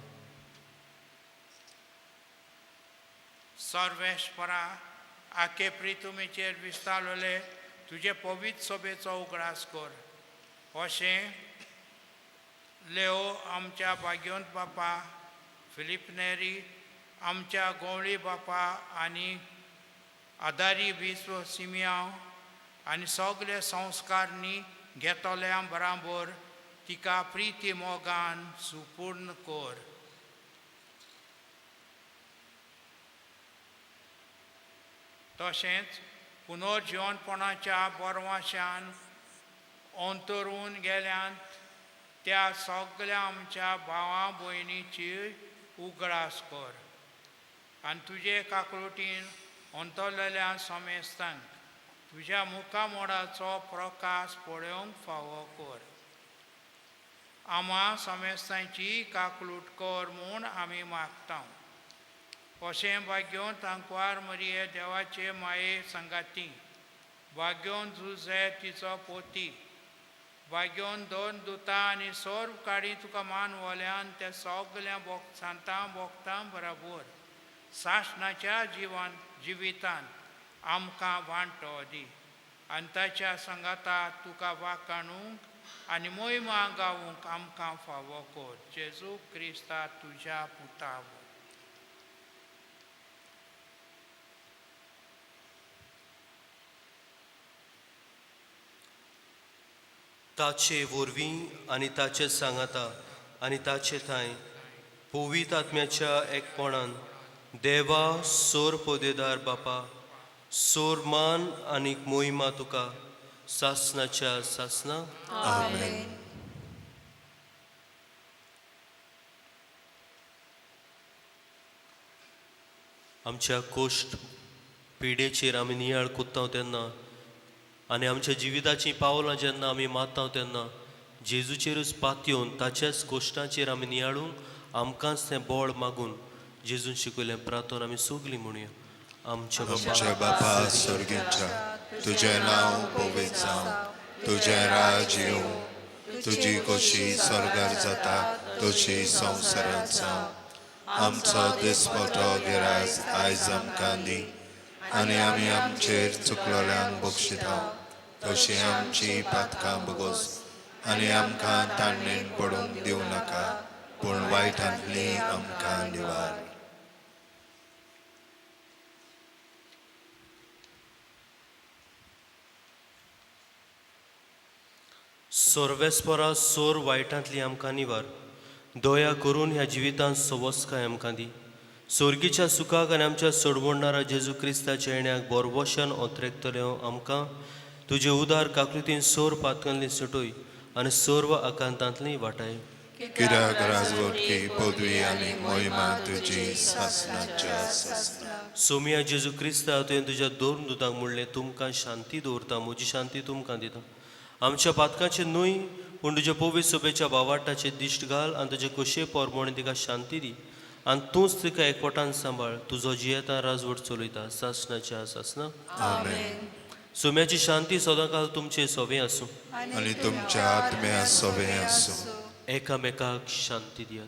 सर्वेस्परा आखे प्रितुमेचेर विस्तारलेले तुजे पवित्र सभेचो उगडास कर. अशें लेओ आमच्या भाग्यवंत बापा, फिलिप नेरी आमच्या गवळी बापा आनी आदारी विश्व सिमियांव आनी सगळे संस्कारनी घेतल्या बराबर तिका प्रिती मोगान सुपूर्ण कर. तशेंच पुनर्जीवनपणाच्या बरवाशान अंतरून गेल्यांत त्या सगळ्या आमच्या भावां भयणीची उगडास कर. आनी तुजे काकळुटीन अंतरलेल्या समेस्तांक तुज्या मुखामोडाचो प्रकाश पळोवंक फावो कर. आम्हा समेस्तांची काकलूट कर म्हूण आमी मागता. अशें भाग्यवंत आंकवार मरिये देवाचे माये संगाती, भाग्यवंत जुझे तिचो पोती, भाग्यवंत दोन दुतां आनी सर्व काडी तुका मानवल्यान ते सगळ्या सांतां भोगतां बराबर सासणाच्या जिवितान आमकां वांटो दी. आनी ताच्या संगाता तुका वाखाणूंक आनी मोहिमा गावूंक आमकां फावो कर. जेजू क्रिस्ता तुज्या पुता. ताचे वरवीं आनी ताचे सांगाता आनी ताचे थंय पवित्र आत्म्याच्या एकपणान देवा सोर पोदेदार बापा, सोर मान आनी मोहिमा तुका सासनाच्या सासना. आमेन. आमच्या कोश्ट पिडेचेर आमी नियाळ कोत्ता तेन्ना आनी आमच्या जिविताची पावलां जेन्ना आमी मारता तेन्ना जेजूचेरूच पातयेवन ताच्याच कोश्टांचेर आमी नियाळूंक आमकांच तें बळ मागून जेजून शिकयलें प्रार्थना आमी सगलीं म्हणुया. आमच्या बापा स्वर्गीच्या तुजें नांव पवित्र जावं, तुजें राज येवं, तुजी कशी स्वर्गार जाता तशी संवसारांत जावं. आमचो दिसपतो गिरायक आयज आमकां दी आनी आमी आमचेर चुकलोल्यांक बक्षिता तशी आमची पातकां बगोस आनी आमकां ताणणेन पडूंक दिवं नाका, पूण वायटांतली आमकां निवार. सोर्वेस्परा सोर वायटांतली आमकां निवार. दया करून ह्या जिवितांत सवस्काय आमकां दी. सोर्गीच्या सुखाक आनी आमच्या सोडवणारा जेजू क्रिस्ताच्या येण्याक बोरवोशान ओतरेकतल्यो आमकां तुजे उदार काकृतीन सोर पातकांतली सुटोय आनी सर्व आकांतांतली वाटाय. कित्याक राजवटकी पदवी आनी मोहिमा तुजी सासणाच्या सासना. सोमिया जेजू क्रिस्ता तुवें तुज्या दोन दुतांक म्हणलें तुमकां शांती दवरता, म्हजी शांती तुमकां दिता. आमच्या पातकांचे न्हय पूण तुज्या पवित्र सभेच्या भावाटाचे दिश्ट घाल आनी तुजे कशे पोरमोणी तिका शांती दी आनी तूंच तिका एकवटान सांबाळ. तुजो जियेता राजवट चलयता सासणाच्या सासना. आमेन. सोम्याची शांती सदांकाल तुमचे सोबे आसूं आनी तुमच्या आत्म्या सोबे आसूं. एकामेकाक शांती दियात.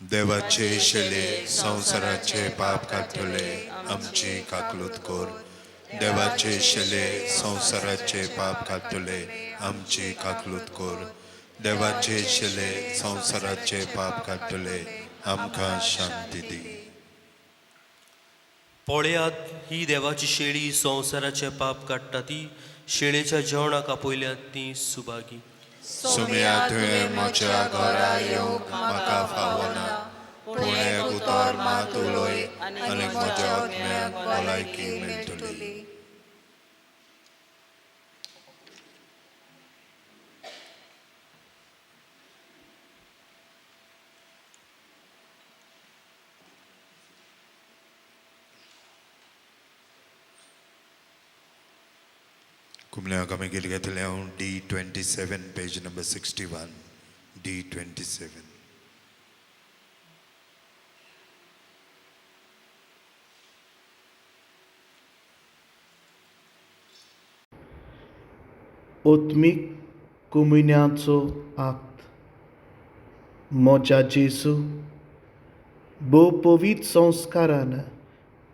देवाचे शेले संवसाराचे पाप काडटले आमची काकलूत कर. देवाचे शेले संवसाराचे पाप काडटले आमची काकलूत कर. देवाचे शेले संवसाराचे पाप काडटले आमकां शांती दी. पळयात ही देवाची शेळी संवसाराचे पाप काडटा ती शेळेच्या जेवणाक आपयल्यात ती सुभागी. सुमया तुवें म्हज्या घरा येवंक म्हाका फावो ना, पुण्य उतर मातुलोय आनी म्हज्या आत्म्याक भलायकी मेळटली. कुमल्या कमी गेली घेतले हांव D27 पेज नंबर 61 D27. ओत्मीक कुमिन्याचो आक्त. मोच्या जेसू, भोव पवित्र संस्कारान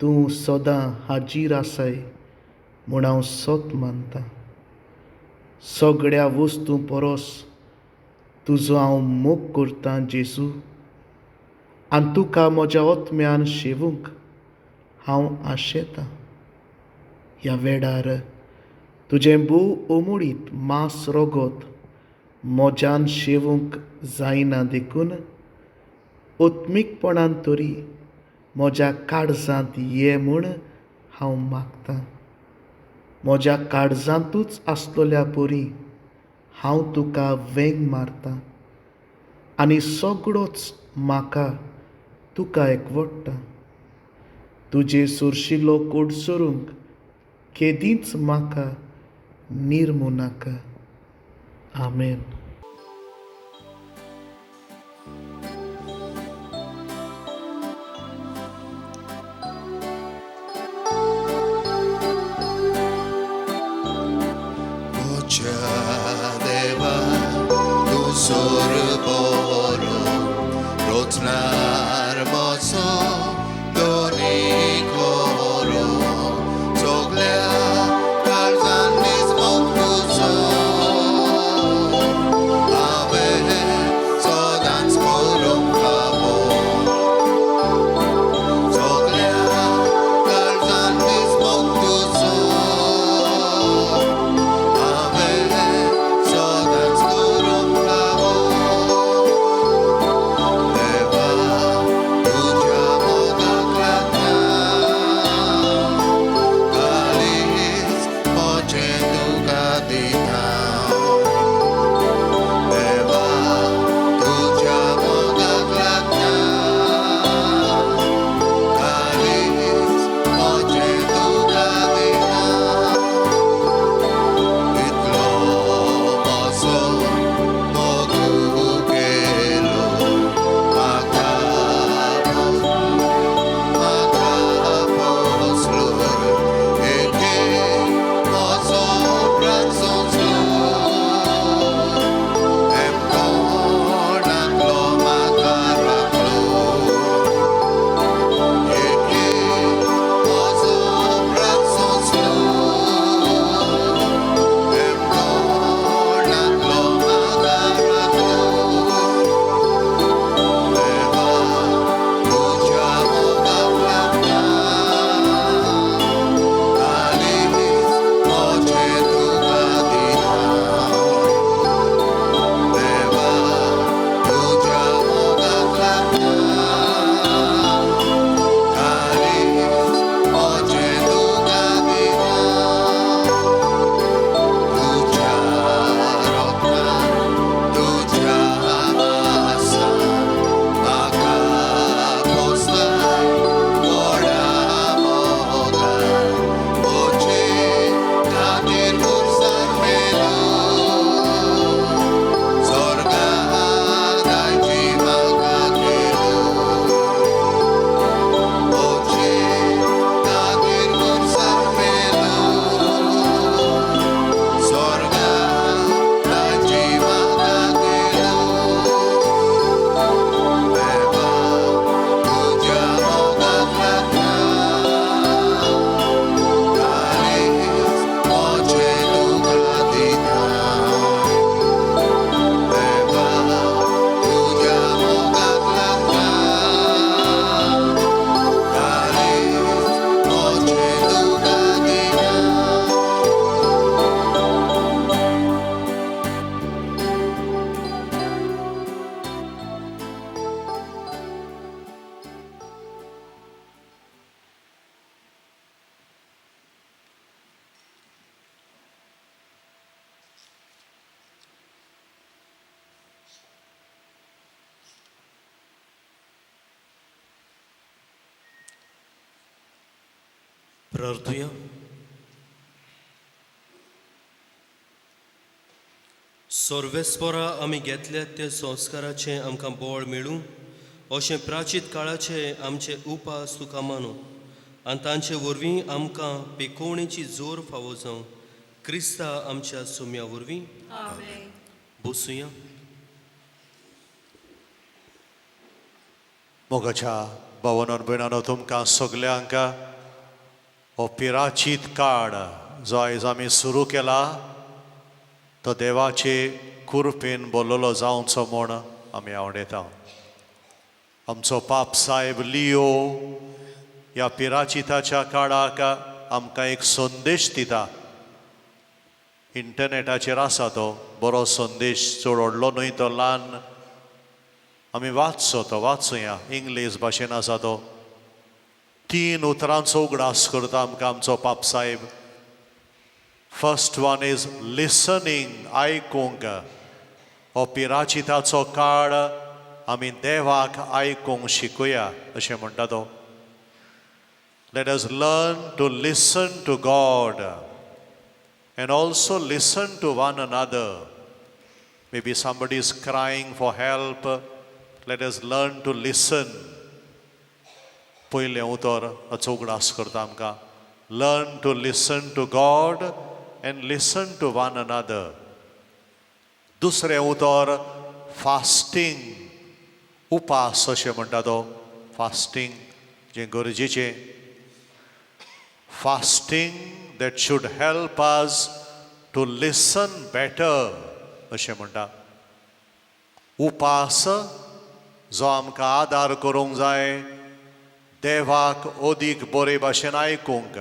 तूं सदां हाजीर आसाय म्हूण हांव सोत मानतां. सगळ्या वस्तू परस तुजो हांव मोग करतां जेसू, आनी तुका म्हज्या ओत्म्यान शेवूंक हांव आशेतां. ह्या वेळार तुजें भोव ओमळीत मांस रोगत म्हज्यान शेवूंक जायना देखून ओत्मीकपणान तरी म्हज्या काळजांत ये म्हूण हांव मागतां. म्हज्या काळजांतूच आसलेल्या परी हांव तुका वेंग मारतां आनी सगळोच म्हाका तुका एकवटटा. तुजे सुरशिल्लो कोड सोरूंक केदींच म्हाका निर्मू नाका. आमेन. देवा तूं सोरबोरो रोचणार मोसो दोनी कोरो सगळ्या काळजांनीच मोग तुजो प्रार्थुया. सोर्वेस्परा आमी घेतल्या त्या संस्काराचे आमकां बळ मेळूं अशें प्राचीत काळाचे आमचे उपास तुका मानू आनी तांचे वरवीं आमकां पेकोवणेची जोर फावो जावं क्रिस्ता आमच्या सुम्या वरवीं बसूया. मोगाच्या भावनान भयणानो तुमकां सगल्यांक हो पिराचीत काळ जो आयज आमी सुरू केला तो देवाचे कृपेन बोललो जावचो म्हूण आमी आवडयता. आमचो पाप साहेब लियो ह्या पिराचिताच्या काळाक आमकां एक संदेश दिता. इंटरनेटाचेर आसा तो बरो संदेश, चड व्हडलो न्हय तो, ल्हान. आमी वाचचो तो, वाचुया. इंग्लीश भाशेन आसा तो. 3 उतरांचो उगडास करता आमकां आमचो पाप साहेब. फर्स्ट वन इज लिसनिंग, आयकूंक. हो पिराचिताचो काळ आमी देवाक आयकूंक शिकुया अशें म्हणटा तो. Let us learn to listen to God and also listen to one another. Maybe somebody is crying for help. Let us learn to listen. पयलें उतर हाचो उगडास करता आमकां. Learn to listen to God and listen to one another. दुसरें उतर fasting, उपास अशें म्हणटा तो. फास्टींग जें गरजेचें. Fasting that should help us to listen better अशें म्हणटा. उपास जो आमकां आदार करूंक जाय देवाक अदीक बरे भाशेन आयकूंक.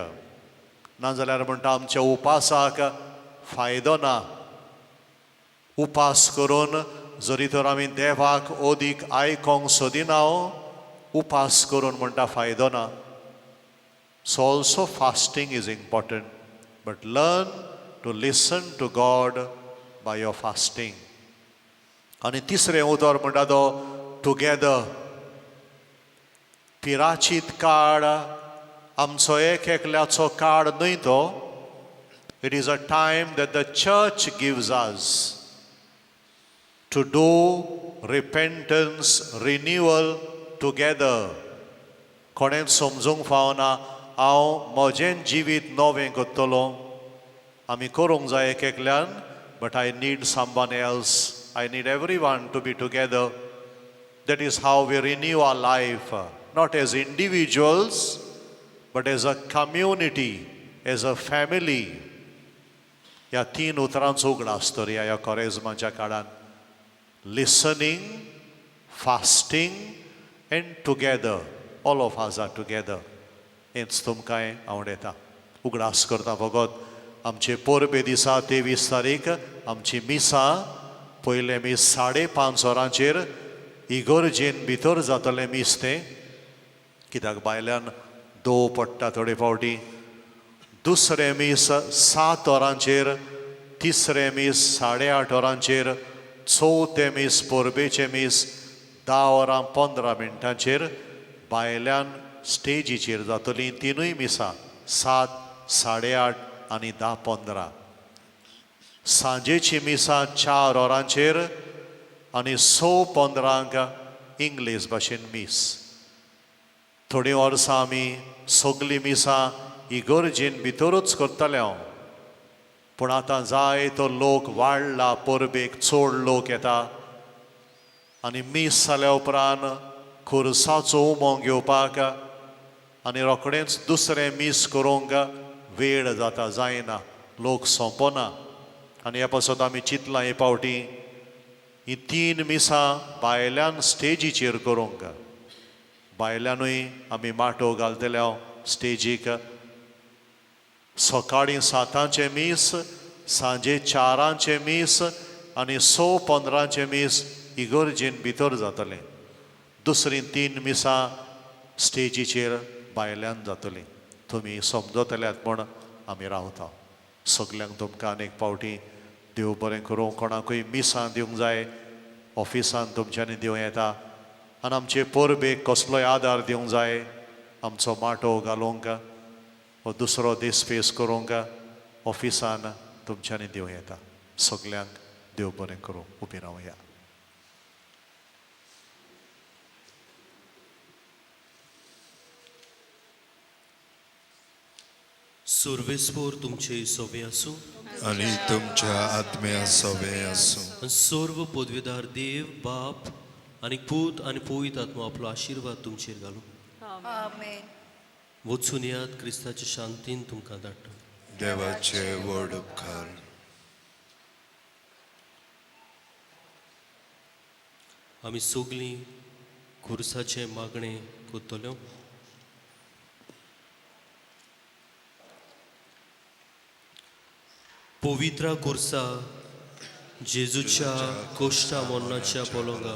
नाजाल्यार म्हणटा आमच्या उपासाक फायदो ना. उपास करून जरी तर आमी देवाक अदीक आयकोंक सोदिना, उपास करून म्हणटा फायदो ना. So also fasting is important, but learn to listen to God by your fasting. आणि तिसरें उतर म्हणटा तो टुगेदर. पिराचीत काळ आमचो एक एकल्याचो काळ न्हय तो. It is a time that the church gives us to do repentance, renewal together. कोणें समजूंक फावना हांव म्हजें जिवीत नवें करतलो. आमी करूंक जाय एक एकल्यान, but I need someone else. I need everyone to be together. That is how we renew our life, not as individuals, but as a community, as a family. ह्या 3 उतरांचो उगडास करुया ह्या कोरेजमाच्या काळान. Listening, fasting and together. All of us are together. हेंच तुमकां आवडटा. उगडास करता फकत आमचे परबे दिसा 23 तारीख आमची मिसा. पयलें मीस 5:30 वरांचेर इगर्जेन भितर जातलें मीस तें, कित्याक भायल्यान दोव पडटा थोडे फावटी. दुसरें मीस 7 वरांचेर, तिसरें मीस 8:30 वरांचेर, चवथें मीस परबेचें मीस 10:15 भायल्यान स्टेजीचेर जातलीं. 3 मिसां 7, 8:30 आनी 10:15. सांजेची मिसां 4 वरांचेर आनी 6:15 इंग्लीश भाशेन मीस. थोडीं वर्सां आमी सगलीं मिसां इगर्जेन भितरूच करतले. पूण आतां जायतो लोक वाडला, परबेक चड लोक येता आनी मीस जाल्या उपरांत खुर्साचो उमो घेवपाक आनी रोखडेंच दुसरें मीस करूंक वेळ जाता, जायना, लोक सोंपना. आनी ह्या पासत आमी चिंतलां हे पावटी हीं 3 मिसां भायल्यान स्टेजीचेर करूंक. भायल्यानूय आमी माटो घालतले स्टेजीक. सकाळीं 7 मीस, सांजे 4 मीस आनी 6:15 मीस इगर्जेन भितर जातलें. दुसरीं 3 मिसां स्टेजीचेर भायल्यान जातलीं. तुमी समजतल्यात म्हूण आमी रावता. सगल्यांक तुमकां आनीक पावटी देव बरें करूं. कोणाकूय मिसां दिवंक जाय ऑफिसान तुमच्यांनी दिवं येता. आनी आमचे परबेक कसलोय आदार दिवंक जाय, आमचो माटो घालूंक हो दुसरो दीस फेस करूंक ऑफिसान तुमच्यांनी दिवं येता. सगल्यांक देव बरें करूं. उबी रावया. सर्वेस्पोर तुमचे सोबे आसूं. आणि तुमच्या आत्म्या सवे आसूं. आणि सर्व पदवीदार देव बाप आनी पूत आनी पवित्र आत्मा आपलो आशिर्वाद तुमचेर घालूं. आमेन. वचून यात क्रिस्ताच्या शांतीन तुमकां धाडटा. देवाचे व्हड उपकार. आमी सगळीं खुर्साचे मागणे करतल्यो. पवित्र खुर्सा जेजूच्या कोश्टा मरणाच्या पलंगा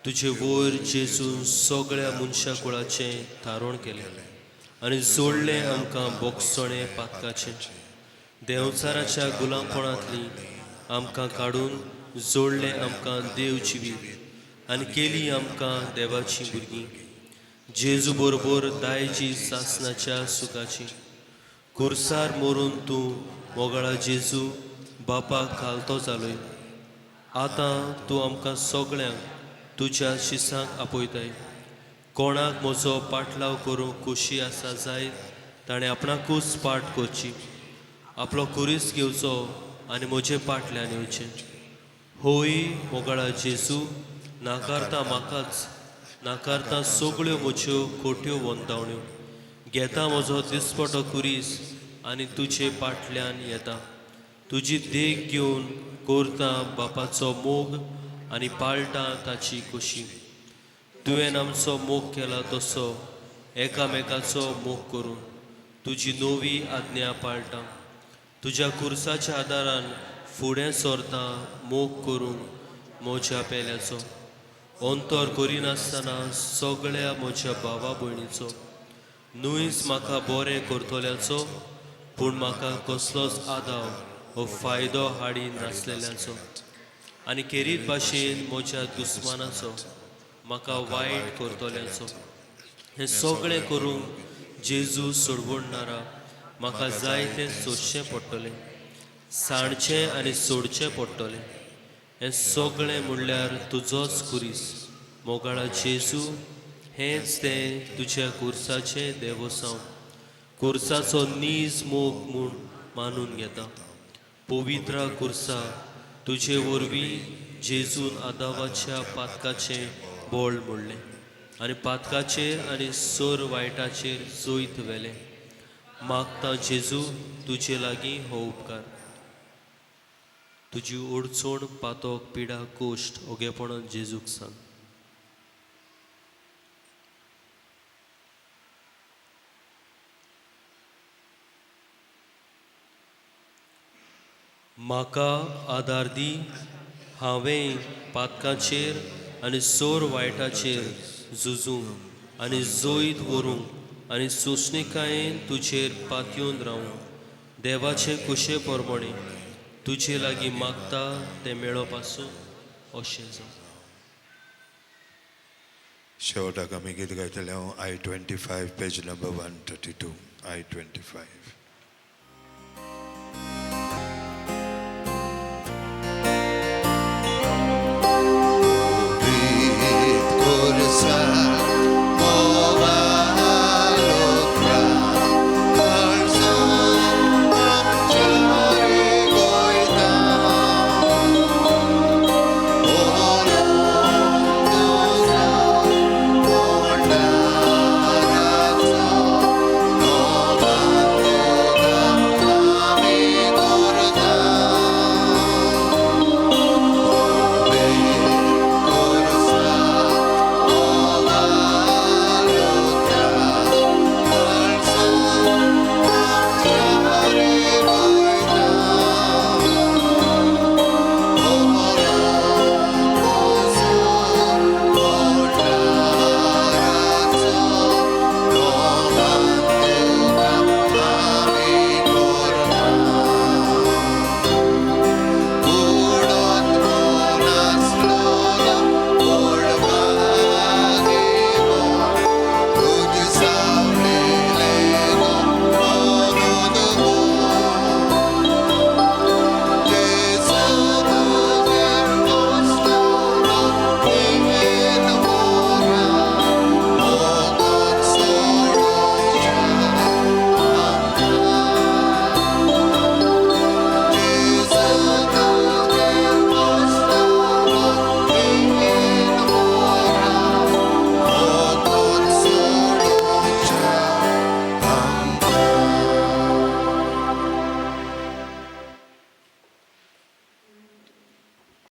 तुजे वयर जेजून सगळ्या मनशा कुळाचें थारोण केलें आनी जोडलें आमकां बोगसणे पातकाचें. देंवचाराच्या गुलामपणांतली आमकां काडून जोडलें आमकां देव जिवीत आनी केली आमकां देवाचीं भुरगीं. जेजू बरोबर दायजी सासणाच्या सुखाची खुर्सार मरून तूं मोगळा जेजू बापाक घालतो जालोय. आतां तूं आमकां सगळ्यांक तुज्या शिसांक आपयताय. कोणाक म्हजो पाटलाव करूंक खोशी आसा जायत ताणें आपणाकूच पाट करची. आपलो कुरीस घेवचो आनी म्हजे पाटल्यान येवचें. होय मोगळा जेजू, नाकारता म्हाकाच, नाकारता सगळ्यो म्हज्यो खोट्यो वंतावण्यो. घेता म्हजो दिसपटो कुरीस आनी तुजे पाटल्यान येता. तुजी देख घेवन करता बापाचो मोग आनी पाळटा ताची खोशी. तुवें आमचो मोग केला तसो एकामेकाचो मोग करून तुजी नवी आज्ञा पाळटा. तुज्या खुर्साच्या आदारान फुडें सरता मोग करूंक म्हज्या पेल्याचो. अंतर करिनासतना सगळ्या म्हज्या भावा भयणीचो. न्हूच म्हाका बरें करतल्याचो पूण म्हाका कसलोच आदाव हो फायदो हाडी नासलेल्याचो. आनी खेरीत भाशेन म्हज्या दुस्मानाचो म्हाका वायट करतल्याचो. हें सगळें करूंक जेजू सोडवणारा म्हाका जाय तें सोदचें पडटलें, सांडचें आनी सोडचें पडटलें. हें सगळें म्हणल्यार तुजोच कुरीस मोगाळा जेजू. हेंच तें तुज्या खुर्साचें देवसांव. खुर्साचो नीज मोग म्हूण मानून घेता. पवित्र खुर्सा, तुजे वरवीं जेजून आदावाच्या पातकाचें बोळ मोडलें आनी पातकाचेर आनी सोर वायटाचेर जोयत व्हेलें. मागता जेजू तुजे लागीं हो उपकार. तुजी ओडचोण पातोक पिडा कोश्ट ओगेपणान जेजूक सांग. म्हाका आदार दी. हांवें पातकाचेर आनी सोर वायटाचेर झुजूंक आनी जोयत व्हरूंक आनी सोंसणिकायेन तुजेर पातयेवन रावूं. देवाचे कुशे परमणे तुजे लागीं मागता तें मेळप आसूं अशें जावं. शेवटाक आमी गीत गायतले. I-25 page number 132. I-25.